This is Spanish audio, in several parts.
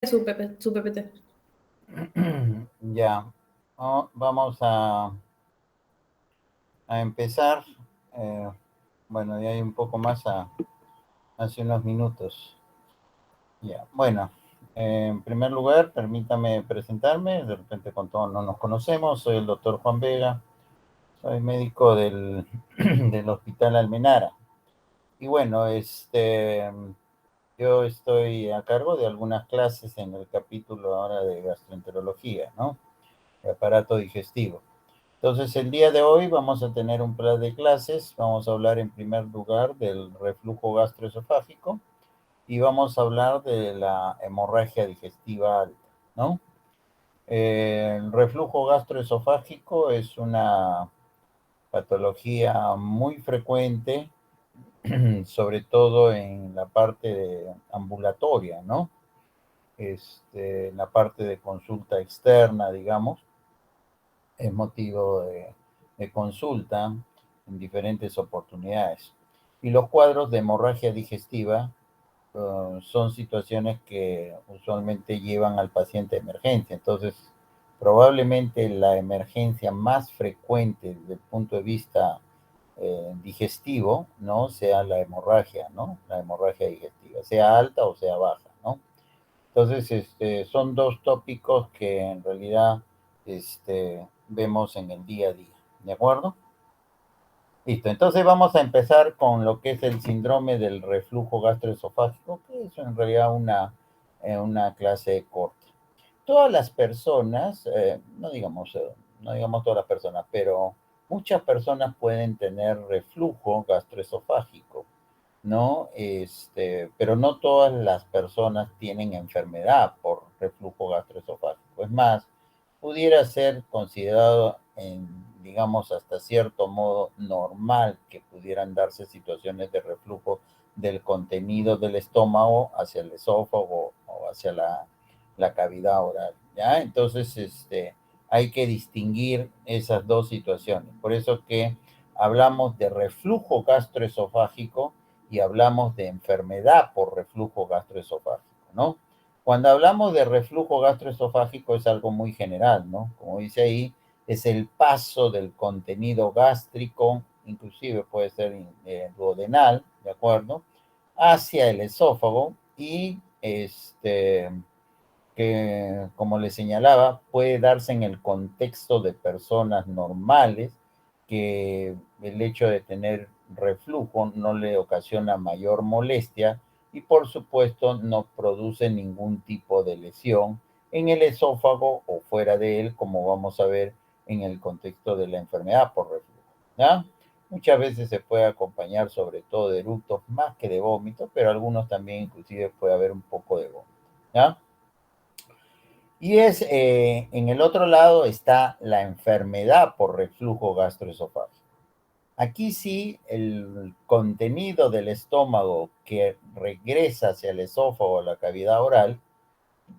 Su PPT. Ya, vamos a empezar. eh, bueno, ya hay un poco más hace unos minutos. Ya, bueno, en primer lugar, permítame presentarme. De repente con todo no nos conocemos. Soy el doctor Juan Vega. Soy médico del Hospital Almenara. Y bueno, yo estoy a cargo de algunas clases en el capítulo ahora de gastroenterología, ¿no? De aparato digestivo. Entonces, el día de hoy vamos a tener un plan de clases. Vamos a hablar en primer lugar del reflujo gastroesofágico y vamos a hablar de la hemorragia digestiva alta, ¿no? El reflujo gastroesofágico es una patología muy frecuente, sobre todo en la parte ambulatoria, ¿no? En la parte de consulta externa, digamos, es motivo de consulta en diferentes oportunidades. Y los cuadros de hemorragia digestiva son situaciones que usualmente llevan al paciente a emergencia. Entonces, probablemente la emergencia más frecuente desde el punto de vista digestivo, ¿no? Sea la hemorragia, ¿no? La hemorragia digestiva, sea alta o sea baja, ¿no? Entonces, son dos tópicos que en realidad vemos en el día a día, ¿de acuerdo? Listo, entonces vamos a empezar con lo que es el síndrome del reflujo gastroesofágico, que es en realidad una clase corta. Todas las personas, no digamos todas las personas, pero muchas personas pueden tener reflujo gastroesofágico, ¿no? Pero no todas las personas tienen enfermedad por reflujo gastroesofágico. Es más, pudiera ser considerado digamos, hasta cierto modo normal que pudieran darse situaciones de reflujo del contenido del estómago hacia el esófago o hacia la cavidad oral, ¿ya? Entonces, hay que distinguir esas dos situaciones. Por eso que hablamos de reflujo gastroesofágico y hablamos de enfermedad por reflujo gastroesofágico, ¿no? Cuando hablamos de reflujo gastroesofágico es algo muy general, ¿no? Como dice ahí, es el paso del contenido gástrico, inclusive puede ser duodenal, ¿de acuerdo? Hacia el esófago y que, como le señalaba, puede darse en el contexto de personas normales, que el hecho de tener reflujo no le ocasiona mayor molestia y por supuesto no produce ningún tipo de lesión en el esófago o fuera de él, como vamos a ver en el contexto de la enfermedad por reflujo, ¿ya? Muchas veces se puede acompañar sobre todo de eructos más que de vómito, pero algunos también inclusive puede haber un poco de vómito, ¿ya? Y en el otro lado está la enfermedad por reflujo gastroesofágico. Aquí sí, el contenido del estómago que regresa hacia el esófago, la cavidad oral,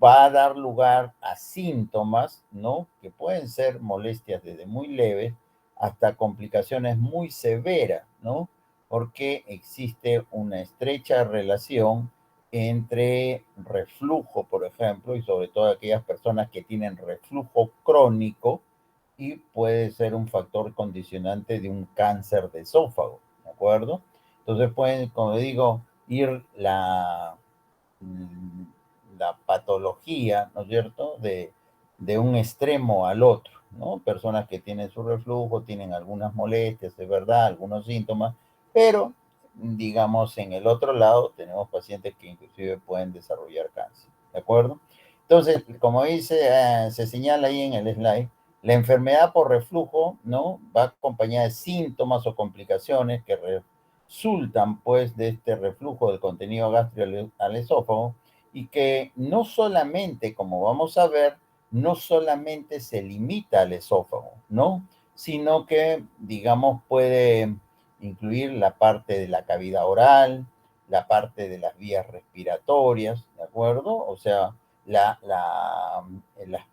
va a dar lugar a síntomas, ¿no? Que pueden ser molestias desde muy leves hasta complicaciones muy severas, ¿no? Porque existe una estrecha relación entre reflujo, por ejemplo, y sobre todo aquellas personas que tienen reflujo crónico, y puede ser un factor condicionante de un cáncer de esófago, ¿de acuerdo? Entonces pueden, como digo, ir la patología, ¿no es cierto?, de un extremo al otro, ¿no? Personas que tienen su reflujo, tienen algunas molestias, de verdad, algunos síntomas, pero, digamos, en el otro lado tenemos pacientes que inclusive pueden desarrollar cáncer, ¿de acuerdo? Entonces, como dice, se señala ahí en el slide, la enfermedad por reflujo, ¿no? Va acompañada de síntomas o complicaciones que resultan, pues, de este reflujo del contenido gástrico al esófago, y que no solamente, como vamos a ver, no solamente se limita al esófago, ¿no? Sino que, digamos, puede incluir la parte de la cavidad oral, la parte de las vías respiratorias, ¿de acuerdo? O sea, las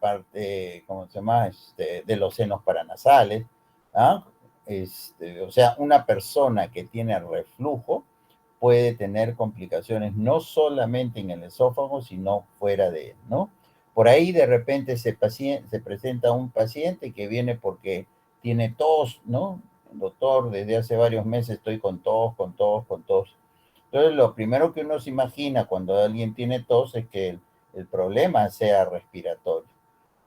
partes, ¿cómo se llama? De los senos paranasales, ¿ah? O sea, una persona que tiene reflujo puede tener complicaciones no solamente en el esófago, sino fuera de él, ¿no? Por ahí de repente se presenta un paciente que viene porque tiene tos, ¿no? Doctor, desde hace varios meses estoy con tos, con tos, con tos. Entonces, lo primero que uno se imagina cuando alguien tiene tos es que el problema sea respiratorio.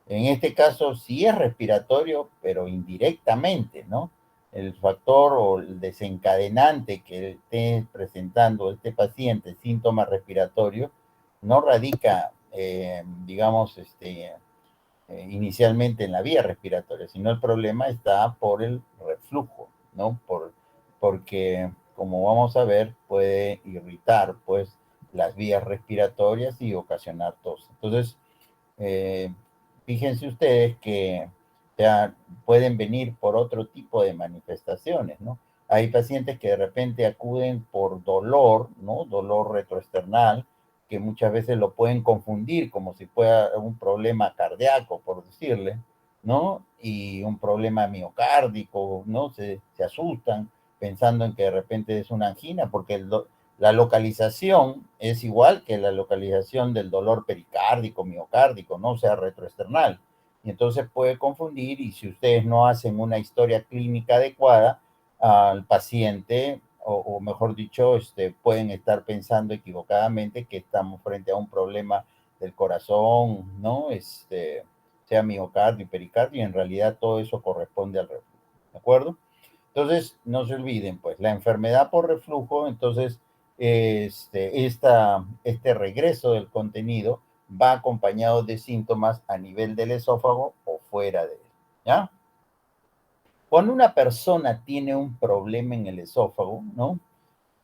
En este caso sí es respiratorio, pero indirectamente, ¿no? El factor o el desencadenante que esté presentando este paciente síntomas respiratorios no radica, digamos, inicialmente en la vía respiratoria, sino el problema está por el reflujo, ¿no? Porque, como vamos a ver, puede irritar, pues, las vías respiratorias y ocasionar tos. Entonces, eh, fíjense ustedes que ya pueden venir por otro tipo de manifestaciones, ¿no? Hay pacientes que de repente acuden por dolor, ¿no? Dolor retroesternal, que muchas veces lo pueden confundir como si fuera un problema cardíaco, por decirle, ¿no? Y un problema miocárdico, ¿no? Se asustan pensando en que de repente es una angina, porque la localización es igual que la localización del dolor pericárdico, miocárdico, no sea retroesternal. Y entonces puede confundir y si ustedes no hacen una historia clínica adecuada al paciente, o mejor dicho, pueden estar pensando equivocadamente que estamos frente a un problema del corazón, ¿no? Sea miocardio y pericardio, y en realidad todo eso corresponde al reflujo, ¿de acuerdo? Entonces, no se olviden, pues, la enfermedad por reflujo, entonces, este regreso del contenido va acompañado de síntomas a nivel del esófago o fuera de él, ¿ya? Cuando una persona tiene un problema en el esófago, ¿no?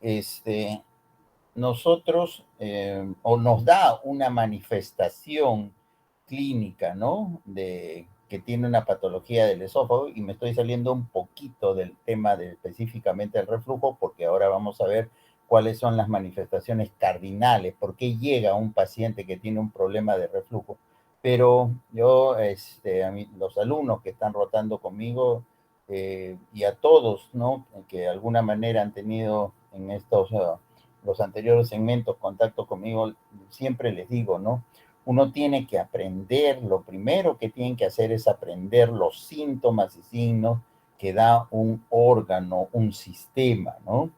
Este, nosotros o nos da una manifestación clínica, ¿no? De que tiene una patología del esófago y me estoy saliendo un poquito del tema de específicamente el reflujo porque ahora vamos a ver cuáles son las manifestaciones cardinales, por qué llega un paciente que tiene un problema de reflujo. Pero yo, a mí, los alumnos que están rotando conmigo y a todos, ¿no? Que de alguna manera han tenido en estos los anteriores segmentos, contacto conmigo, siempre les digo, ¿no? Uno tiene que aprender, lo primero que tienen que hacer es aprender los síntomas y signos que da un órgano, un sistema, ¿no?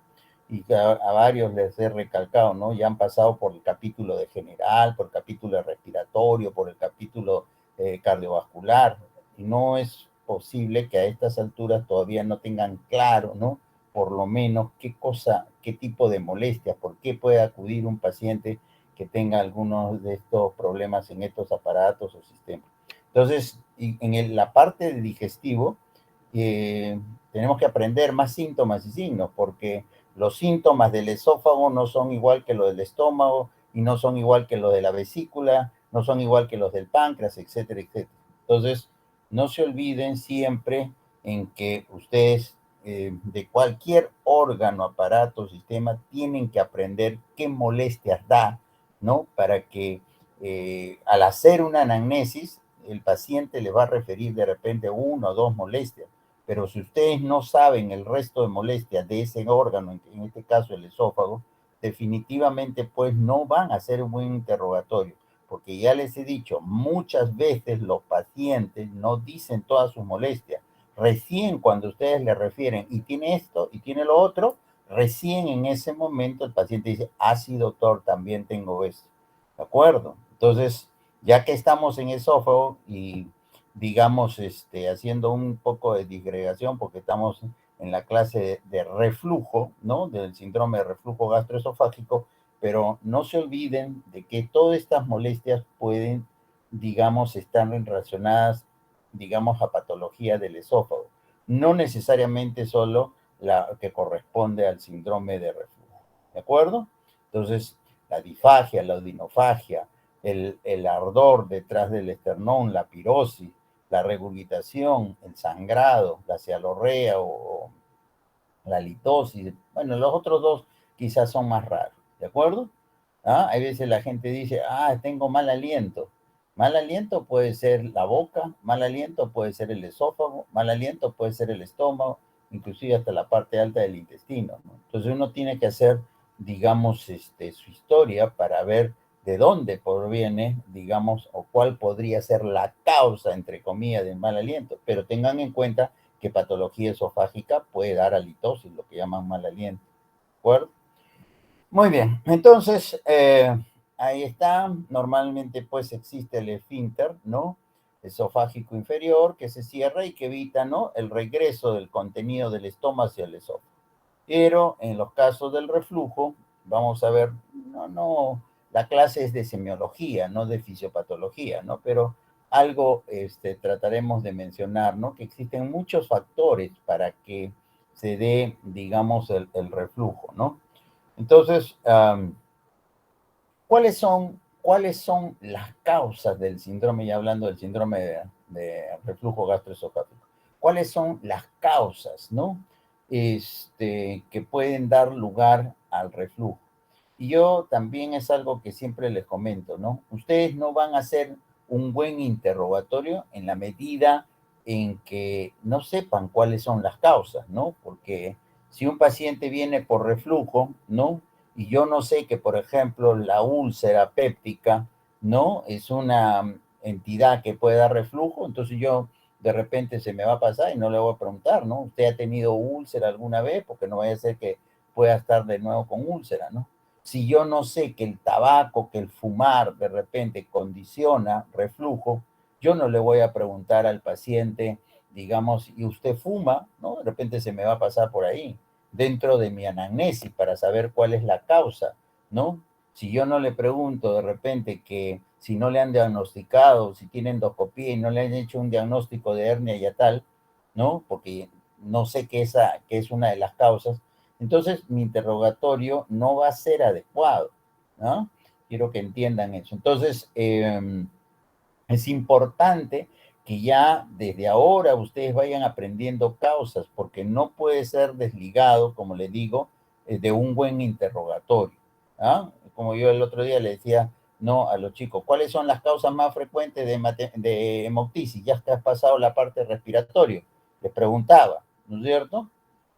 Y a varios les he recalcado, ¿no? Ya han pasado por el capítulo de general, por el capítulo de respiratorio, por el capítulo cardiovascular, y no es posible que a estas alturas todavía no tengan claro, ¿no? Por lo menos qué cosa, qué tipo de molestias, por qué puede acudir un paciente que tenga algunos de estos problemas en estos aparatos o sistemas. Entonces, la parte de digestivo, eh, tenemos que aprender más síntomas y signos, porque los síntomas del esófago no son igual que los del estómago y no son igual que los de la vesícula, no son igual que los del páncreas, etcétera, etcétera. Entonces, no se olviden siempre en que ustedes de cualquier órgano, aparato, sistema, tienen que aprender qué molestias da, ¿no? Para que al hacer una anamnesis, el paciente le va a referir de repente una o dos molestias, pero si ustedes no saben el resto de molestias de ese órgano, en este caso el esófago, definitivamente pues no van a hacer un buen interrogatorio, porque ya les he dicho, muchas veces los pacientes no dicen todas sus molestias. Recién cuando ustedes le refieren, y tiene esto, y tiene lo otro, recién en ese momento el paciente dice, ah, sí, doctor, también tengo esto. ¿De acuerdo? Entonces, ya que estamos en esófago y digamos, haciendo un poco de disgregación, porque estamos en la clase de reflujo, ¿no? Del síndrome de reflujo gastroesofágico, pero no se olviden de que todas estas molestias pueden, digamos, estar relacionadas, digamos, a patología del esófago. No necesariamente solo la que corresponde al síndrome de reflujo. ¿De acuerdo? Entonces, la difagia, la odinofagia, el ardor detrás del esternón, la pirosis, la regurgitación, el sangrado, la cialorrea o la litosis. Bueno, los otros dos quizás son más raros, ¿de acuerdo? ¿Ah? Hay veces la gente dice, ah, tengo mal aliento. Mal aliento puede ser la boca, mal aliento puede ser el esófago, mal aliento puede ser el estómago, inclusive hasta la parte alta del intestino, ¿no? Entonces uno tiene que hacer digamos, su historia para ver de dónde proviene, digamos, o cuál podría ser la causa, entre comillas, del mal aliento. Pero tengan en cuenta que patología esofágica puede dar halitosis, lo que llaman mal aliento. ¿De acuerdo? Muy bien, entonces, ahí está. Normalmente, pues, existe el esfínter, ¿no? Esofágico inferior, que se cierra y que evita, ¿no? El regreso del contenido del estómago hacia el esófago. Pero en los casos del reflujo, vamos a ver, no, la clase es de semiología, no de fisiopatología, ¿no? Pero algo trataremos de mencionar, ¿no? Que existen muchos factores para que se dé, digamos, el reflujo, ¿no? Entonces, ¿cuáles son las causas del síndrome, ya hablando del síndrome de reflujo gastroesofágico? ¿Cuáles son las causas, no? Que pueden dar lugar al reflujo. Y yo también es algo que siempre les comento, ¿no? Ustedes no van a hacer un buen interrogatorio en la medida en que no sepan cuáles son las causas, ¿no? Porque si un paciente viene por reflujo, ¿no? Y yo no sé que, por ejemplo, la úlcera péptica, ¿no? Es una entidad que puede dar reflujo, entonces yo de repente se me va a pasar y no le voy a preguntar, ¿no? ¿Usted ha tenido úlcera alguna vez? Porque no vaya a ser que pueda estar de nuevo con úlcera, ¿no? Si yo no sé que el tabaco, que el fumar de repente condiciona reflujo, yo no le voy a preguntar al paciente, digamos, ¿y usted fuma? ¿No? De repente se me va a pasar por ahí dentro de mi anamnesis para saber cuál es la causa, ¿no? Si yo no le pregunto de repente que si no le han diagnosticado, si tiene endoscopía y no le han hecho un diagnóstico de hernia y tal, ¿no? Porque no sé que es una de las causas, entonces mi interrogatorio no va a ser adecuado, ¿no? Quiero que entiendan eso. Entonces, es importante que ya desde ahora ustedes vayan aprendiendo causas, porque no puede ser desligado, como les digo, de un buen interrogatorio. ¿Ah? Como yo el otro día le decía, no, a los chicos, ¿cuáles son las causas más frecuentes de hemoptisis? Ya que has pasado la parte respiratoria, les preguntaba, ¿no es cierto?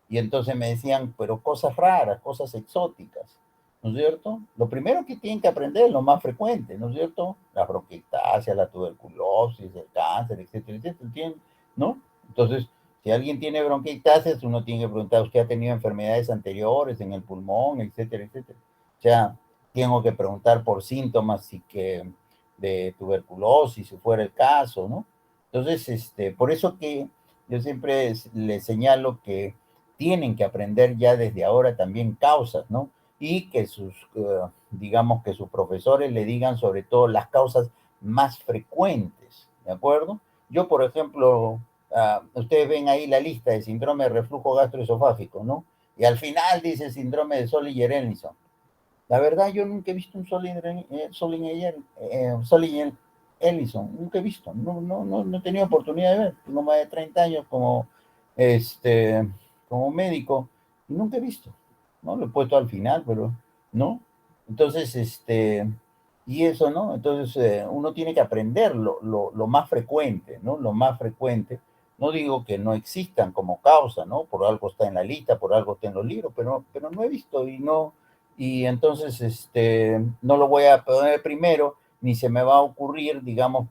Y entonces me decían, pero cosas raras, cosas exóticas, ¿no es cierto? Lo primero que tienen que aprender es lo más frecuente, ¿no es cierto? La bronquiectasia, la tuberculosis, el cáncer, etcétera, etcétera, ¿entienden? ¿No? Entonces, si alguien tiene bronquiectasia, uno tiene que preguntar, ¿usted ha tenido enfermedades anteriores en el pulmón, etcétera, etcétera? O sea, tengo que preguntar por síntomas y que de tuberculosis, si fuera el caso, ¿no? Entonces, por eso que yo siempre les señalo que tienen que aprender ya desde ahora también causas, ¿no? Y que digamos que sus profesores le digan sobre todo las causas más frecuentes, ¿de acuerdo? Yo, por ejemplo, ustedes ven ahí la lista de síndrome de reflujo gastroesofágico, ¿no? Y al final dice síndrome de Solinger-Ellison. La verdad, yo nunca he visto un Solinger-Ellison, nunca he visto, no he tenido oportunidad de ver. Tengo más de 30 años este, como médico y nunca he visto, ¿no? Lo he puesto al final, pero no. Entonces, y eso, ¿no? Entonces, uno tiene que aprender lo más frecuente, ¿no? Lo más frecuente. No digo que no existan como causa, ¿no? Por algo está en la lista, por algo está en los libros, pero no he visto y no, y entonces no lo voy a poner primero, ni se me va a ocurrir, digamos,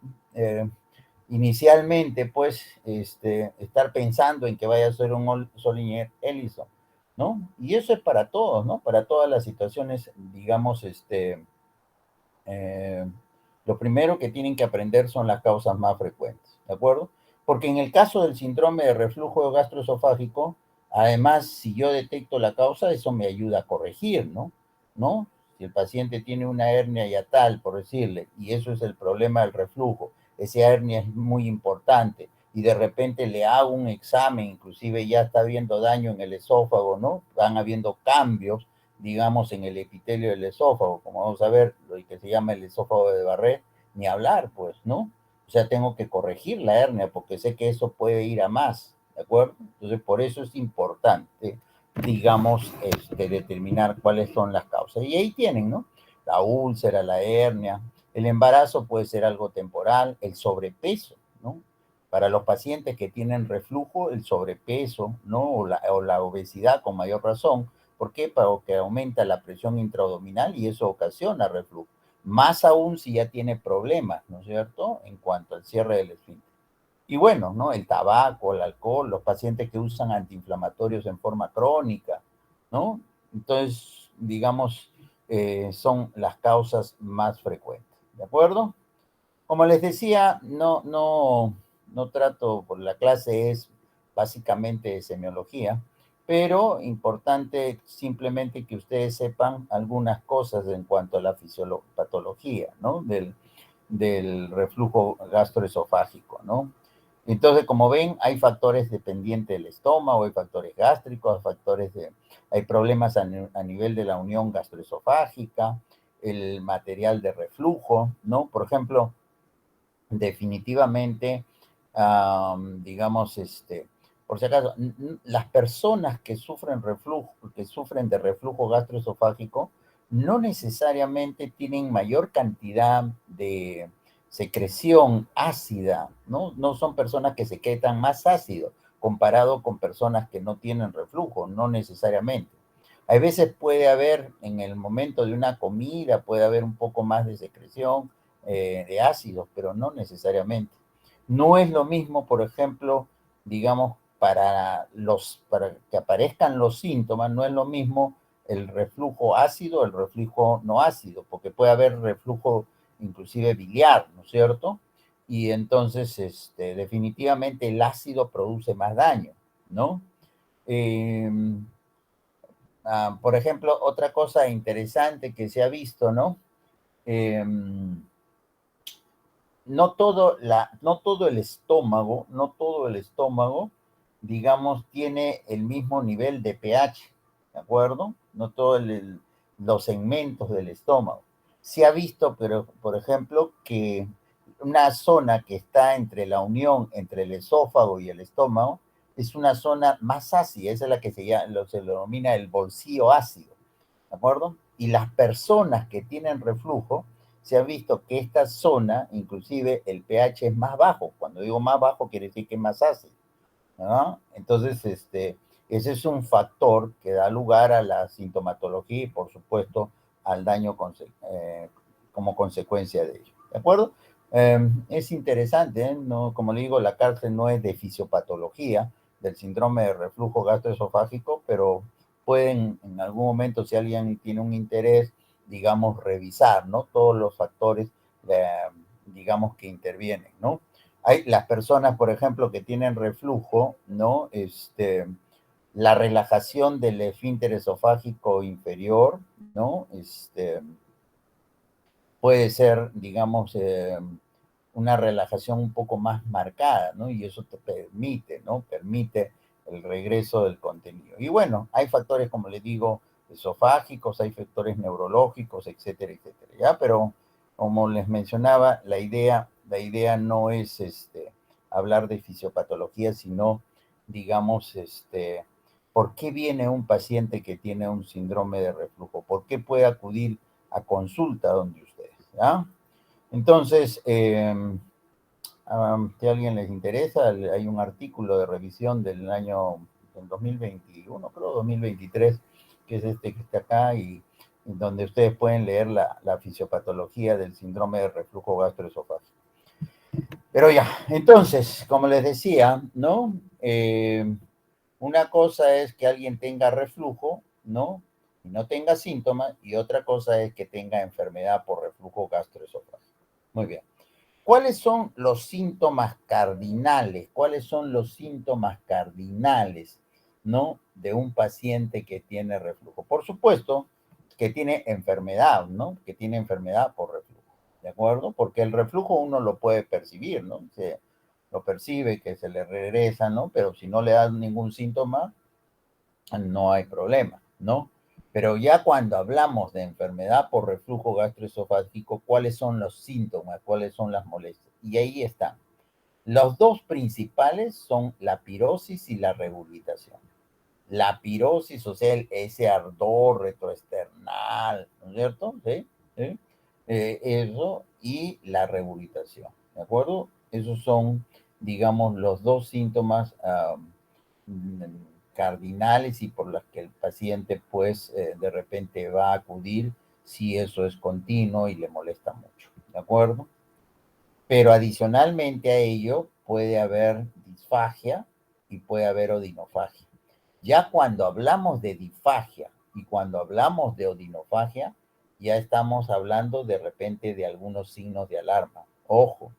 inicialmente, pues, estar pensando en que vaya a ser un Solinger Ellison, ¿no? Y eso es para todos, ¿no? Para todas las situaciones, digamos, eh, lo primero que tienen que aprender son las causas más frecuentes, ¿de acuerdo? Porque en el caso del síndrome de reflujo gastroesofágico, además, si yo detecto la causa, eso me ayuda a corregir, ¿no? ¿No? Si el paciente tiene una hernia yatal, por decirle, y eso es el problema del reflujo, esa hernia es muy importante, y de repente le hago un examen, inclusive ya está habiendo daño en el esófago, ¿no? Van habiendo cambios, digamos, en el epitelio del esófago, como vamos a ver, lo que se llama el esófago de Barré, ni hablar, pues, ¿no? O sea, tengo que corregir la hernia porque sé que eso puede ir a más, ¿de acuerdo? Entonces, por eso es importante, digamos, determinar cuáles son las causas. Y ahí tienen, ¿no? La úlcera, la hernia, el embarazo puede ser algo temporal, el sobrepeso, ¿no? Para los pacientes que tienen reflujo, el sobrepeso, ¿no? O la obesidad con mayor razón, ¿Por qué? Porque aumenta la presión intraabdominal y eso ocasiona reflujo. Más aún si ya tiene problemas, ¿no es cierto?, en cuanto al cierre del esfínter. Y bueno, ¿no? El tabaco, el alcohol, los pacientes que usan antiinflamatorios en forma crónica, ¿no? Entonces, digamos, son las causas más frecuentes, ¿de acuerdo? Como les decía, no trato, por la clase es básicamente de semiología, pero importante simplemente que ustedes sepan algunas cosas en cuanto a la fisiopatología, ¿no? Del reflujo gastroesofágico, ¿no? Entonces, como ven, hay factores dependientes del estómago, hay factores gástricos, hay problemas a nivel de la unión gastroesofágica, el material de reflujo, ¿no? Por ejemplo, definitivamente, digamos, por si acaso, las personas que sufren de reflujo gastroesofágico, no necesariamente tienen mayor cantidad de secreción ácida, ¿no? No son personas que se quedan más ácidos comparado con personas que no tienen reflujo, no necesariamente. Hay veces puede haber, en el momento de una comida, puede haber un poco más de secreción, de ácidos, pero no necesariamente. No es lo mismo, por ejemplo, digamos, para que aparezcan los síntomas, no es lo mismo el reflujo ácido, el reflujo no ácido, porque puede haber reflujo inclusive biliar, ¿no es cierto? Y entonces, definitivamente el ácido produce más daño, ¿no? Eh, por ejemplo, otra cosa interesante que se ha visto, ¿no? Eh, no todo el estómago, digamos, tiene el mismo nivel de pH, ¿de acuerdo? No todos los segmentos del estómago. Se ha visto, pero, por ejemplo, que una zona que está entre la unión entre el esófago y el estómago es una zona más ácida, esa es la que se le denomina el bolsillo ácido, ¿de acuerdo? Y las personas que tienen reflujo, se ha visto que esta zona, inclusive el pH es más bajo. Cuando digo más bajo, quiere decir que es más ácido, ¿no? Entonces, ese es un factor que da lugar a la sintomatología y, por supuesto, al daño como consecuencia de ello. ¿De acuerdo? Es interesante, ¿eh? No, como le digo, la cárcel no es de fisiopatología del síndrome de reflujo gastroesofágico, pero pueden en algún momento, si alguien tiene un interés, digamos, revisar, ¿no? Todos los factores, digamos, que intervienen, ¿no? Hay las personas, por ejemplo, que tienen reflujo, ¿no? La relajación del esfínter esofágico inferior, ¿no? Puede ser, digamos, una relajación un poco más marcada, ¿no? Y eso te permite, ¿no? Permite el regreso del contenido. Y bueno, hay factores, como les digo, esofágicos, hay factores neurológicos, etcétera, etcétera, ¿ya? Pero como les mencionaba, la idea no es hablar de fisiopatología, sino, digamos, ¿por qué viene un paciente que tiene un síndrome de reflujo? ¿Por qué puede acudir a consulta donde ustedes? ¿Ya? Entonces, si a alguien les interesa, hay un artículo de revisión del 2021, creo, 2023, que es este que está acá, y donde ustedes pueden leer la fisiopatología del síndrome de reflujo gastroesofágico. Pero ya, entonces, como les decía, ¿no? Una cosa es que alguien tenga reflujo, ¿no? Y no tenga síntomas, y otra cosa es que tenga enfermedad por reflujo gastroesofágico. Muy bien. ¿Cuáles son los síntomas cardinales? ¿Cuáles son los síntomas cardinales, ¿no? De un paciente que tiene reflujo. Por supuesto que tiene enfermedad, ¿no? Que tiene enfermedad por reflujo, ¿de acuerdo? Porque el reflujo uno lo puede percibir, ¿no? Lo percibe, que se le regresa, ¿no? Pero si no le da ningún síntoma, no hay problema, ¿no? Pero ya cuando hablamos de enfermedad por reflujo gastroesofágico, ¿cuáles son los síntomas? ¿Cuáles son las molestias? Y ahí están. Los dos principales son la pirosis y la regurgitación. La pirosis, o sea, ese ardor retroesternal, ¿no es cierto? ¿Sí? ¿Sí? Eso y la regurgitación, ¿de acuerdo? Esos son, digamos, los dos síntomas cardinales y por las que el paciente pues de repente va a acudir si eso es continuo y le molesta mucho, ¿de acuerdo? Pero adicionalmente a ello puede haber disfagia y puede haber odinofagia. Ya cuando hablamos de disfagia y cuando hablamos de odinofagia, ya estamos hablando de repente de algunos signos de alarma. Ojo,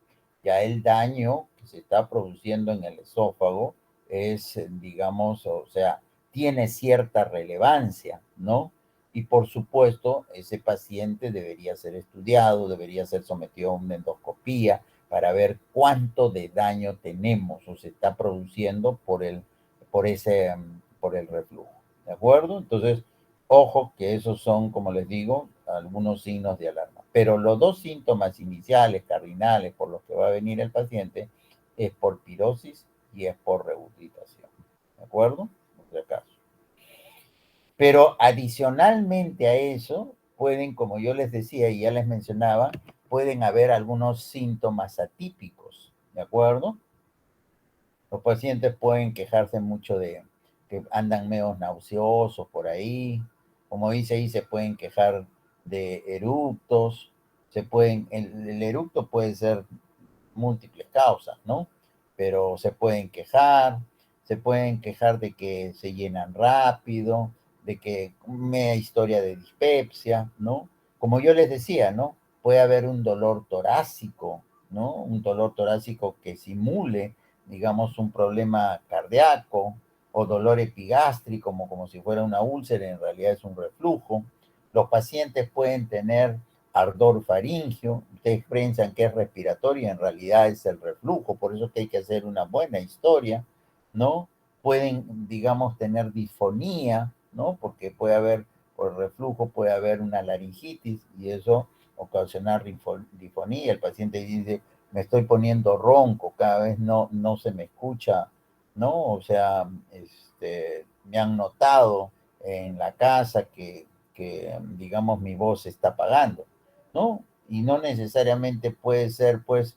ya el daño que se está produciendo en el esófago es, digamos, o sea, tiene cierta relevancia, ¿no? Y por supuesto, ese paciente debería ser estudiado, debería ser sometido a una endoscopía para ver cuánto de daño tenemos o se está produciendo por ese, por el reflujo. ¿De acuerdo? Entonces, ojo que esos son, como les digo, algunos signos de alarma. Pero los dos síntomas iniciales, cardinales, por los que va a venir el paciente, es por pirosis y es por regurgitación. ¿De acuerdo? Por si acaso. Pero adicionalmente a eso, pueden, como yo les decía y ya les mencionaba, pueden haber algunos síntomas atípicos, ¿de acuerdo? Los pacientes pueden quejarse mucho de que andan medio nauseosos por ahí. Como dice ahí, se pueden quejar de eructos. El eructo puede ser múltiples causas, ¿no? Pero se pueden quejar de que se llenan rápido, de que media historia de dispepsia, ¿no? Como yo les decía, ¿no? Puede haber un dolor torácico, ¿no? Un dolor torácico que simule, digamos, un problema cardíaco o dolor epigástrico, como si fuera una úlcera, en realidad es un reflujo. Los pacientes pueden tener ardor faríngeo, ustedes piensan que es respiratorio y en realidad es el reflujo, por eso que hay que hacer una buena historia, ¿no? Pueden, digamos, tener disfonía, ¿no? Porque puede haber, por reflujo puede haber una laringitis y eso ocasionar disfonía. El paciente dice, me estoy poniendo ronco, cada vez no se me escucha, ¿no? O sea, me han notado en la casa que digamos, mi voz se está apagando, ¿no? Y no necesariamente puede ser, pues,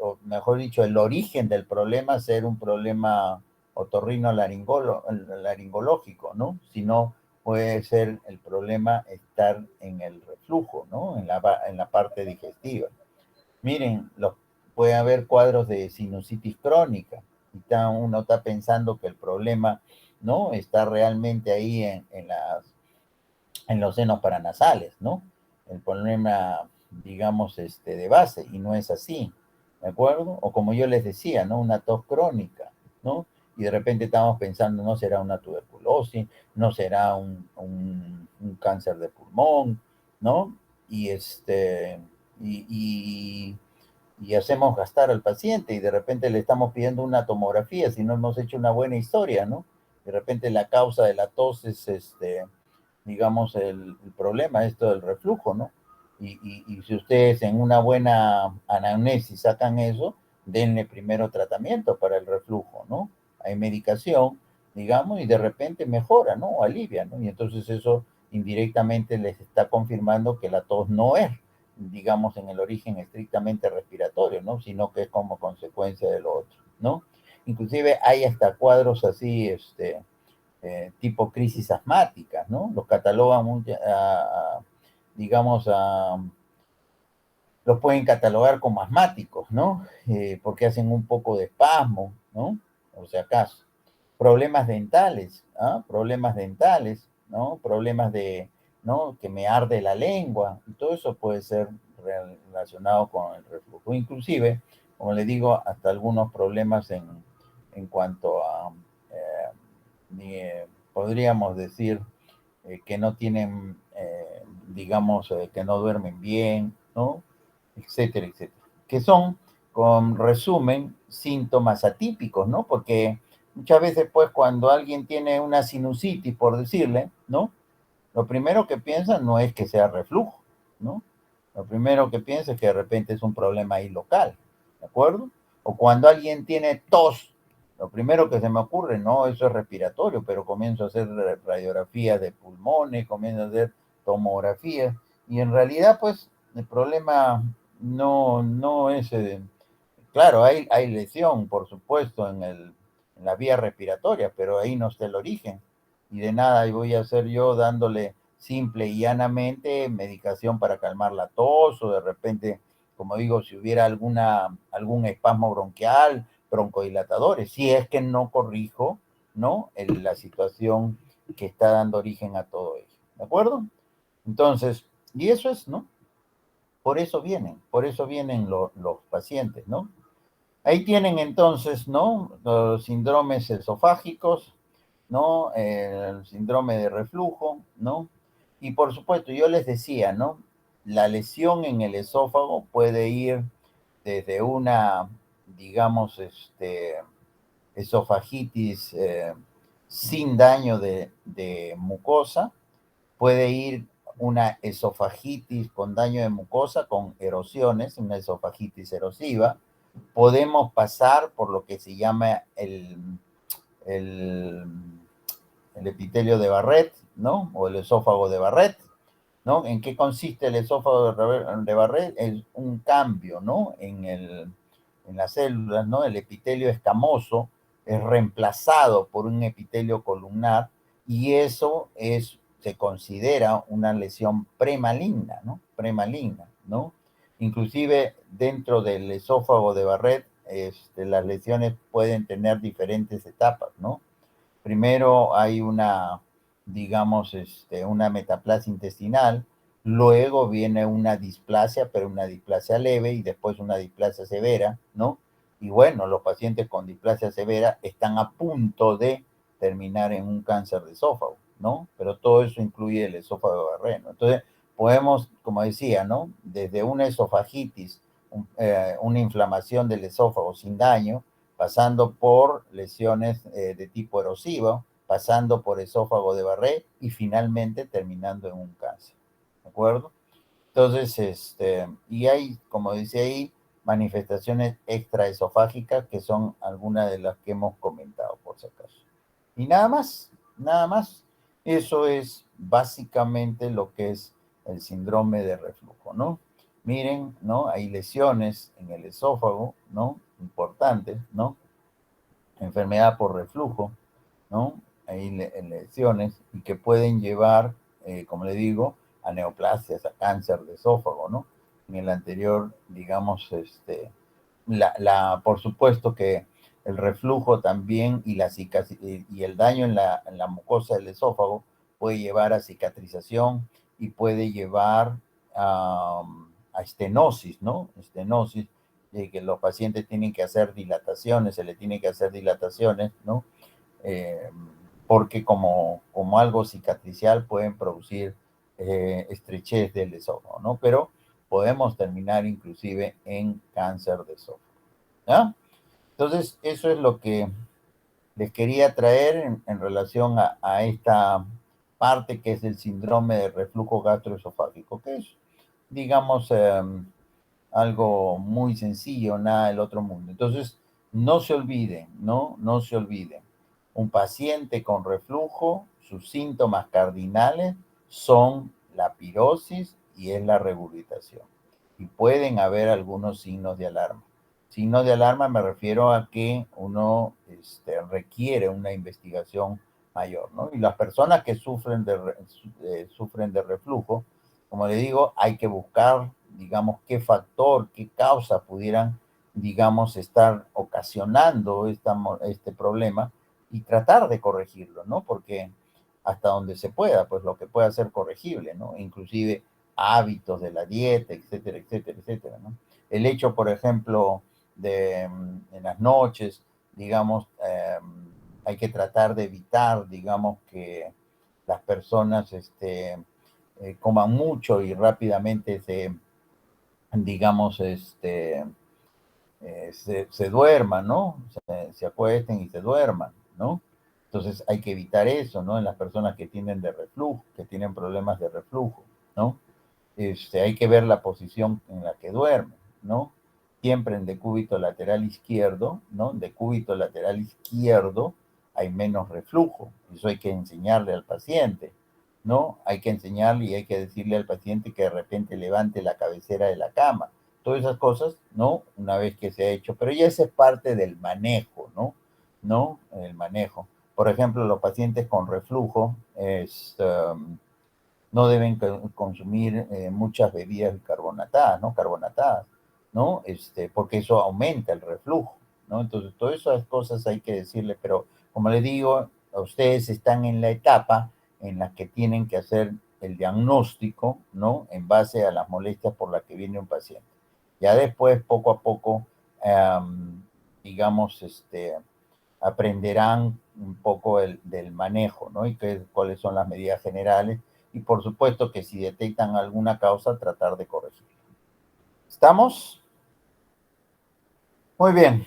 o mejor dicho, el origen del problema ser un problema otorrino-laringológico, ¿no? Sino puede ser el problema estar en el reflujo, ¿no? En la parte digestiva. Miren, puede haber cuadros de sinusitis crónica. Y uno está pensando que el problema, ¿no? Está realmente ahí en los senos paranasales, ¿no? El problema, digamos, de base, y no es así, ¿de acuerdo? O como yo les decía, ¿no? Una tos crónica, ¿no? Y de repente estamos pensando, no será una tuberculosis, no será un cáncer de pulmón, ¿no? Y y, y, y hacemos gastar al paciente y de repente le estamos pidiendo una tomografía si no hemos hecho una buena historia, ¿no? De repente la causa de la tos es digamos, el problema, esto del reflujo, ¿no? Y si ustedes en una buena anamnesis sacan eso, denle primero tratamiento para el reflujo, ¿no? Hay medicación, digamos, y de repente mejora, ¿no? O alivia, ¿no? Y entonces eso indirectamente les está confirmando que la tos no es, digamos, en el origen estrictamente respiratorio, ¿no? Sino que es como consecuencia de lo otro, ¿no? Inclusive hay hasta cuadros así, tipo crisis asmáticas, ¿no? Los catalogan, digamos, los pueden catalogar como asmáticos, ¿no? Porque hacen un poco de espasmo, ¿no? O sea, acaso. Problemas dentales, ¿ah? Problemas dentales, ¿no? Problemas ¿no? Que me arde la lengua, y todo eso puede ser relacionado con el reflujo. Inclusive, como le digo, hasta algunos problemas en cuanto a podríamos decir que no tienen, digamos, que no duermen bien, ¿no? Etcétera, etcétera. Que son, con resumen, síntomas atípicos, ¿no? Porque muchas veces, pues, cuando alguien tiene una sinusitis, por decirle, ¿no? Lo primero que piensa no es que sea reflujo, ¿no? Lo primero que piensa es que de repente es un problema ahí local, ¿de acuerdo? O cuando alguien tiene tos, lo primero que se me ocurre, no, eso es respiratorio, pero comienzo a hacer radiografías de pulmones, comienzo a hacer tomografías, y en realidad, pues, el problema no es, claro, hay lesión, por supuesto, en la vía respiratoria, pero ahí no está el origen. Y de nada voy a hacer yo dándole simple y llanamente medicación para calmar la tos o de repente, como digo, si hubiera algún espasmo bronquial, broncodilatadores, si es que no corrijo, ¿no? La situación que está dando origen a todo ello. ¿De acuerdo? Entonces, y eso es, ¿no? Por eso vienen los pacientes, ¿no? Ahí tienen entonces, ¿no? Los síndromes esofágicos, ¿no? El síndrome de reflujo, ¿no? Y por supuesto, yo les decía, ¿no? La lesión en el esófago puede ir desde una, digamos, esofagitis sin daño de mucosa, puede ir una esofagitis con daño de mucosa, con erosiones, una esofagitis erosiva. Podemos pasar por lo que se llama el, el epitelio de Barrett, ¿no? O el esófago de Barrett, ¿no? ¿En qué consiste el esófago de Barrett? Es un cambio, ¿no? En las células, ¿no? El epitelio escamoso es reemplazado por un epitelio columnar y eso se considera una lesión premaligna, ¿no? Premaligna, ¿no? Inclusive dentro del esófago de Barrett, las lesiones pueden tener diferentes etapas, ¿no? Primero hay digamos, una metaplasia intestinal, luego viene una displasia, pero una displasia leve y después una displasia severa, ¿no? Y bueno, los pacientes con displasia severa están a punto de terminar en un cáncer de esófago, ¿no? Pero todo eso incluye el esófago de Barrett, ¿no? Entonces, podemos, como decía, ¿no? Desde una esofagitis, una inflamación del esófago sin daño, pasando por lesiones de tipo erosivo, pasando por esófago de Barrett y finalmente terminando en un cáncer. ¿De acuerdo? Entonces, y hay, como dice ahí, manifestaciones extraesofágicas que son algunas de las que hemos comentado, por si acaso. Y nada más, nada más. Eso es básicamente lo que es el síndrome de reflujo, ¿no? Miren, ¿no? Hay lesiones en el esófago, ¿no? Importantes, ¿no? Enfermedad por reflujo, ¿no? Hay lesiones y que pueden llevar, como le digo, a neoplasias, a cáncer de esófago, ¿no? En el anterior, digamos, por supuesto que el reflujo también y el daño en la mucosa del esófago puede llevar a cicatrización y puede llevar a estenosis, ¿no? Estenosis, de que los pacientes tienen que hacer dilataciones, se le tiene que hacer dilataciones, ¿no? Eh, porque como algo cicatricial pueden producir estrechez del esófago, ¿no? Pero podemos terminar inclusive en cáncer de esófago, ¿ya? Entonces, eso es lo que les quería traer en relación a esta parte que es el síndrome de reflujo gastroesofágico, que es, digamos, algo muy sencillo, nada del otro mundo. Entonces, no se olviden, ¿no? No se olviden. Un paciente con reflujo, sus síntomas cardinales son la pirosis y es la regurgitación. Y pueden haber algunos signos de alarma. Signos de alarma me refiero a que uno requiere una investigación mayor, ¿no? Y las personas que sufren de reflujo, como le digo, hay que buscar, digamos, qué factor, qué causa pudieran, digamos, estar ocasionando este problema y tratar de corregirlo, ¿no? Porque hasta donde se pueda, pues lo que pueda ser corregible, ¿no? Inclusive hábitos de la dieta, etcétera, etcétera, etcétera, ¿no? El hecho, por ejemplo, en las noches, digamos, hay que tratar de evitar, digamos, que las personas coman mucho y rápidamente digamos, se duerman, ¿no? Se acuesten y se duerman, ¿no? Entonces hay que evitar eso, ¿no? En las personas que tienen de reflujo, que tienen problemas de reflujo, ¿no? Hay que ver la posición en la que duermen, ¿no? Siempre en decúbito lateral izquierdo, ¿no? Decúbito lateral izquierdo hay menos reflujo. Eso hay que enseñarle al paciente, ¿no? Hay que enseñarle y hay que decirle al paciente que de repente levante la cabecera de la cama. Todas esas cosas, ¿no? Una vez que se ha hecho, pero ya esa es parte del manejo, ¿no? ¿no? El manejo. Por ejemplo, los pacientes con reflujo no deben consumir muchas bebidas carbonatadas, ¿no? Carbonatadas, ¿no? Porque eso aumenta el reflujo, ¿no? Entonces, todas esas cosas hay que decirle, pero como le digo, ustedes están en la etapa en la que tienen que hacer el diagnóstico, ¿no? En base a las molestias por las que viene un paciente. Ya después, poco a poco, digamos, aprenderán un poco del manejo, ¿no? Y cuáles son las medidas generales. Y por supuesto que si detectan alguna causa, tratar de corregirla. ¿Estamos? Muy bien.